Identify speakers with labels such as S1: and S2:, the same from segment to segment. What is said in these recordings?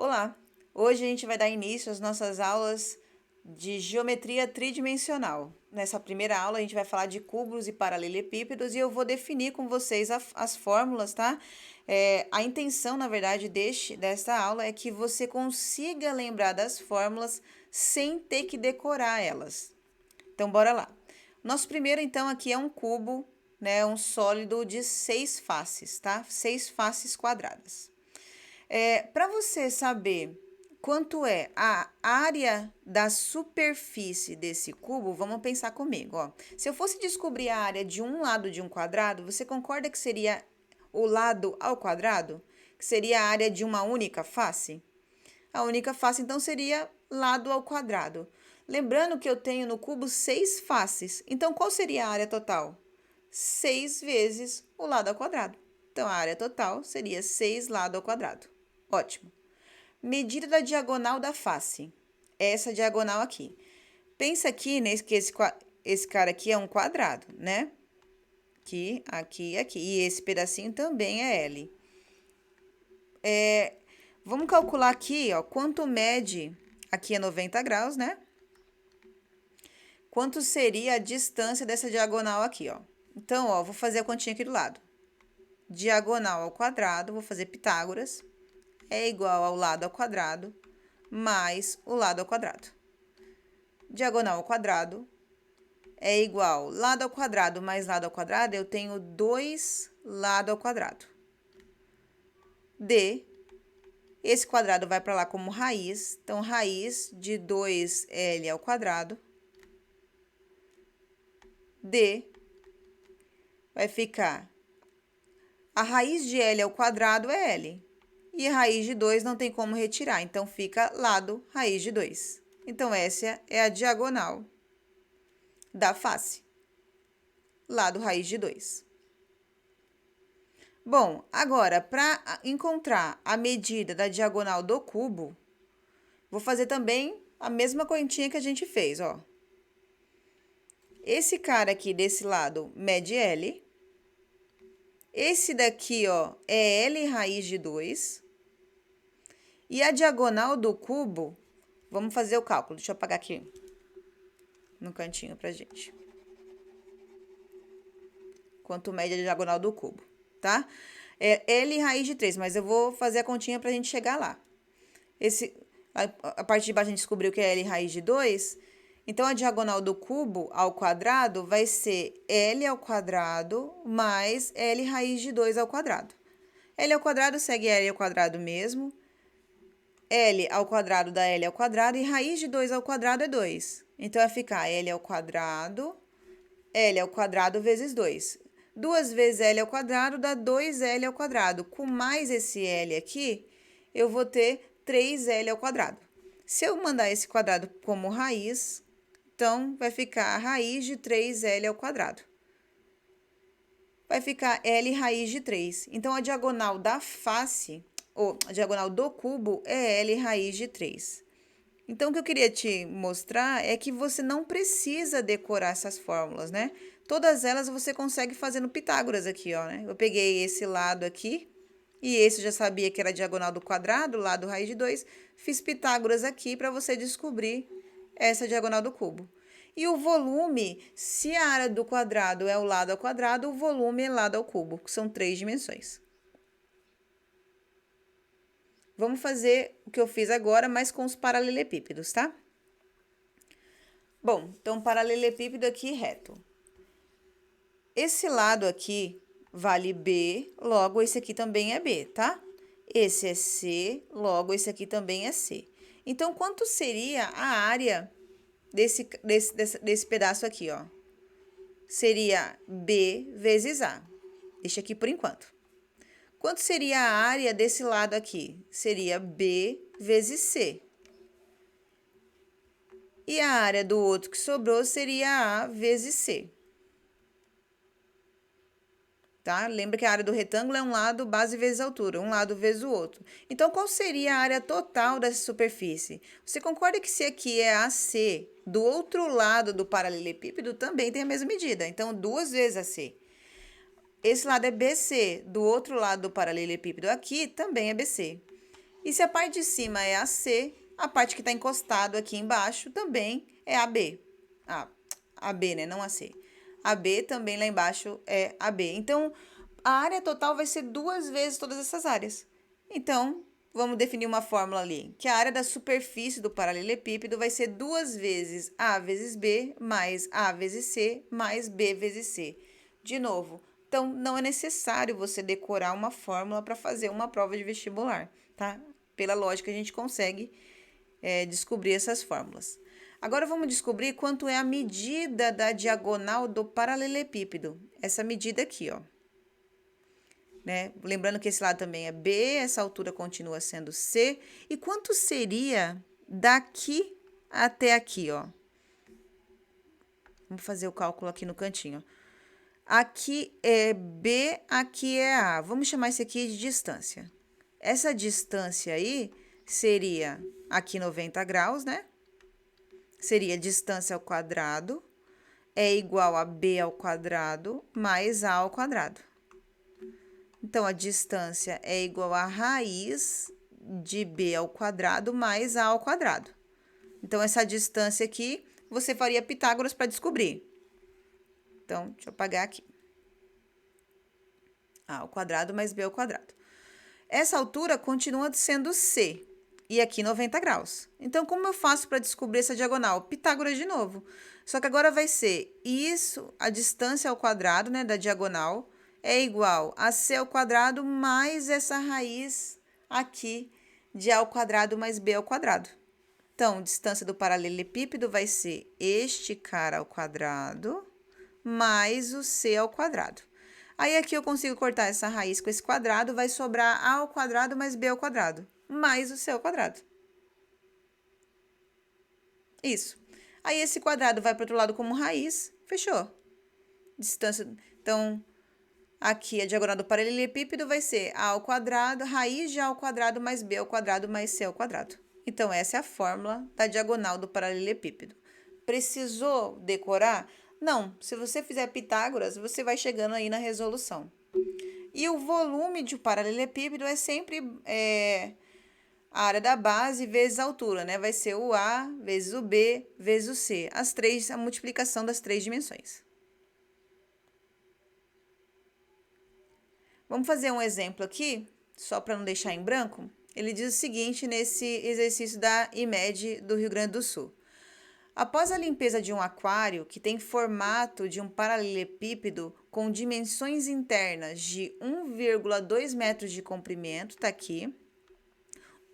S1: Olá! Hoje a gente vai dar início às nossas aulas de geometria tridimensional. Nessa primeira aula a gente vai falar de cubos e paralelepípedos e eu vou definir com vocês as fórmulas, tá? A intenção, na verdade, desta aula é que você consiga lembrar das fórmulas sem ter que decorar elas. Então, bora lá. Nosso primeiro, então, aqui é um cubo, né? Um sólido de 6 faces, tá? 6 faces quadradas. Para você saber quanto é a área da superfície desse cubo, vamos pensar comigo, ó. Se eu fosse descobrir a área de um lado de um quadrado, você concorda que seria o lado ao quadrado? Que seria a área de uma única face? A única face, então, seria lado ao quadrado. Lembrando que eu tenho no cubo 6 faces. Então, qual seria a área total? 6 vezes o lado ao quadrado. Então, a área total seria 6 lado ao quadrado. Ótimo. Medida da diagonal da face. Essa diagonal aqui. Pensa aqui que esse cara aqui é um quadrado, né? Aqui, aqui, aqui. E esse pedacinho também é L. Vamos calcular aqui, ó, quanto mede, aqui é 90 graus, né? Quanto seria a distância dessa diagonal aqui, ó. Então, ó, vou fazer a continha aqui do lado. Diagonal ao quadrado, vou fazer Pitágoras, é igual ao lado ao quadrado, mais o lado ao quadrado. Diagonal ao quadrado é igual lado ao quadrado mais lado ao quadrado, eu tenho 2 lado ao quadrado. D, esse quadrado vai para lá como raiz, então raiz de 2L ao quadrado. D vai ficar, a raiz de L ao quadrado é L, e a raiz de 2 não tem como retirar, então fica lado raiz de 2. Então, essa é a diagonal da face, lado raiz de 2. Bom, agora, para encontrar a medida da diagonal do cubo, vou fazer também a mesma continha que a gente fez, ó. Esse cara aqui desse lado mede L. Esse daqui, ó, é L raiz de 2. E a diagonal do cubo, vamos fazer o cálculo. Deixa eu apagar aqui no cantinho pra gente. Quanto mede a diagonal do cubo, tá? É L raiz de 3, mas eu vou fazer a continha pra gente chegar lá. A parte de baixo a gente descobriu que é L raiz de 2. Então, a diagonal do cubo ao quadrado vai ser L ao quadrado mais L raiz de 2 ao quadrado. L ao quadrado segue L ao quadrado mesmo. L ao quadrado dá L ao quadrado e raiz de 2 ao quadrado é 2. Então, vai ficar L ao quadrado vezes 2. 2 vezes L ao quadrado dá 2L ao quadrado. Com mais esse L aqui, eu vou ter 3L ao quadrado. Se eu mandar esse quadrado como raiz, então, vai ficar a raiz de 3L ao quadrado. Vai ficar L raiz de 3. Então, a diagonal da face, ou a diagonal do cubo, é L raiz de 3. Então, o que eu queria te mostrar é que você não precisa decorar essas fórmulas, né? Todas elas você consegue fazer no Pitágoras aqui, ó, né? Eu peguei esse lado aqui, e esse eu já sabia que era a diagonal do quadrado, lado raiz de 2. Fiz Pitágoras aqui para você descobrir essa diagonal do cubo. E o volume, se a área do quadrado é o lado ao quadrado, o volume é lado ao cubo, que são 3 dimensões. Vamos fazer o que eu fiz agora, mas com os paralelepípedos, tá? Bom, então, paralelepípedo aqui reto. Esse lado aqui vale B, logo esse aqui também é B, tá? Esse é C, logo esse aqui também é C. Então, quanto seria a área desse pedaço aqui, ó? Seria B vezes A. Deixa aqui por enquanto. Quanto seria a área desse lado aqui? Seria B vezes C. E a área do outro que sobrou seria A vezes C. Tá? Lembra que a área do retângulo é um lado base vezes altura, um lado vezes o outro. Então, qual seria a área total dessa superfície? Você concorda que se aqui é AC, do outro lado do paralelepípedo também tem a mesma medida. Então, 2 vezes AC. Esse lado é BC, do outro lado do paralelepípedo aqui também é BC. E se a parte de cima é AC, a parte que está encostado aqui embaixo também é AB. AB, né? Não AC. AB também lá embaixo é AB. Então, a área total vai ser 2 vezes todas essas áreas. Então, vamos definir uma fórmula ali, que a área da superfície do paralelepípedo vai ser 2 vezes A vezes B, mais A vezes C, mais B vezes C. De novo, então não é necessário você decorar uma fórmula para fazer uma prova de vestibular, tá? Pela lógica, a gente consegue descobrir essas fórmulas. Agora, vamos descobrir quanto é a medida da diagonal do paralelepípedo. Essa medida aqui, ó. Né? Lembrando que esse lado também é B, essa altura continua sendo C. E quanto seria daqui até aqui, ó? Vamos fazer o cálculo aqui no cantinho. Aqui é B, aqui é A. Vamos chamar isso aqui de distância. Essa distância aí seria aqui 90 graus, né? Seria distância ao quadrado é igual a B ao quadrado mais A ao quadrado. Então, a distância é igual a raiz de B ao quadrado mais A ao quadrado. Então, essa distância aqui, você faria Pitágoras para descobrir. Então, deixa eu apagar aqui. A ao quadrado mais B ao quadrado. Essa altura continua sendo C, e aqui 90 graus. Então, como eu faço para descobrir essa diagonal? Pitágoras de novo. Só que agora vai ser isso, a distância ao quadrado, né, da diagonal, é igual a C ao quadrado mais essa raiz aqui de A ao quadrado mais B ao quadrado. Então, distância do paralelepípedo vai ser este cara ao quadrado mais o C ao quadrado. Aí, aqui eu consigo cortar essa raiz com esse quadrado, vai sobrar A ao quadrado mais B ao quadrado, mais o C ao quadrado. Isso. Aí, esse quadrado vai para o outro lado como raiz, fechou. Distância, então, aqui a diagonal do paralelepípedo vai ser A ao quadrado, raiz de A ao quadrado mais B ao quadrado mais C ao quadrado. Então, essa é a fórmula da diagonal do paralelepípedo. Precisou decorar? Não, se você fizer Pitágoras, você vai chegando aí na resolução. E o volume de um paralelepípedo é sempre a área da base vezes a altura, né? Vai ser o A vezes o B vezes o C. A multiplicação das 3 dimensões. Vamos fazer um exemplo aqui, só para não deixar em branco. Ele diz o seguinte nesse exercício da IMED do Rio Grande do Sul. Após a limpeza de um aquário que tem formato de um paralelepípedo com dimensões internas de 1,2 metros de comprimento, tá aqui,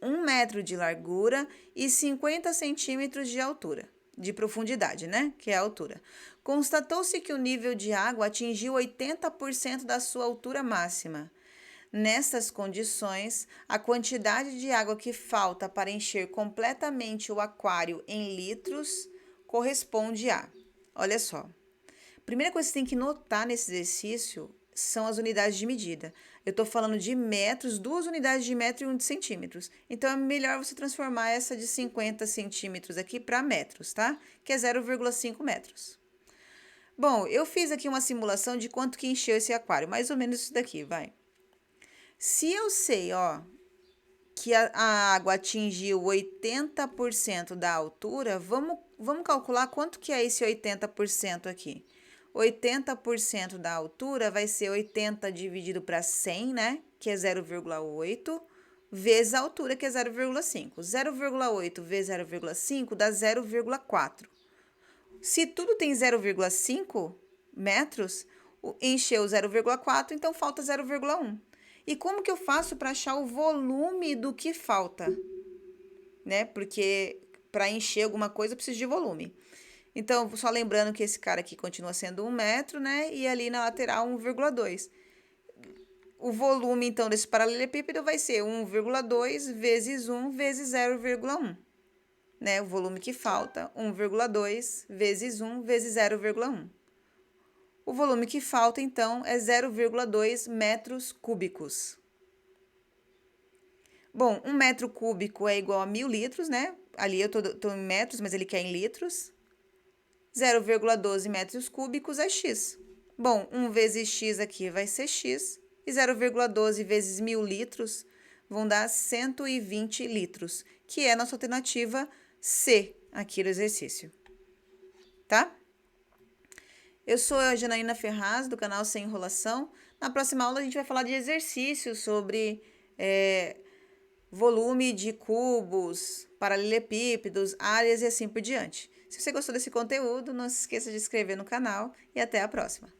S1: 1 metro de largura e 50 centímetros de altura, de profundidade, né? Que é a altura. Constatou-se que o nível de água atingiu 80% da sua altura máxima. Nessas condições, a quantidade de água que falta para encher completamente o aquário em litros corresponde a... Olha só. Primeira coisa que você tem que notar nesse exercício são as unidades de medida. Eu estou falando de metros, 2 unidades de metro e 1 de centímetros. Então, é melhor você transformar essa de 50 centímetros aqui para metros, tá? Que é 0,5 metros. Bom, eu fiz aqui uma simulação de quanto que encheu esse aquário. Mais ou menos isso daqui, vai. Se eu sei, ó, que a água atingiu 80% da altura, vamos calcular quanto que é esse 80% aqui. 80% da altura vai ser 80 dividido para 100, né? Que é 0,8, vezes a altura, que é 0,5. 0,8 vezes 0,5 dá 0,4. Se tudo tem 0,5 metros, encheu 0,4, então falta 0,1. E como que eu faço para achar o volume do que falta? Né? Porque para encher alguma coisa eu preciso de volume. Então, só lembrando que esse cara aqui continua sendo 1 metro, né? E ali na lateral 1,2. O volume, então, desse paralelepípedo vai ser 1,2 vezes 1 vezes 0,1. Né? O volume que falta, 1,2 vezes 1 vezes 0,1. O volume que falta, então, é 0,2 metros cúbicos. Bom, 1 metro cúbico é igual a 1.000 litros, né? Ali eu tô em metros, mas ele quer em litros. 0,12 metros cúbicos é x. Bom, 1 vezes x aqui vai ser x. E 0,12 vezes 1.000 litros vão dar 120 litros, que é a nossa alternativa C aqui do exercício, tá? Eu sou a Janaína Ferraz, do canal Sem Enrolação. Na próxima aula a gente vai falar de exercícios sobre volume de cubos, paralelepípedos, áreas e assim por diante. Se você gostou desse conteúdo, não se esqueça de se inscrever no canal e até a próxima.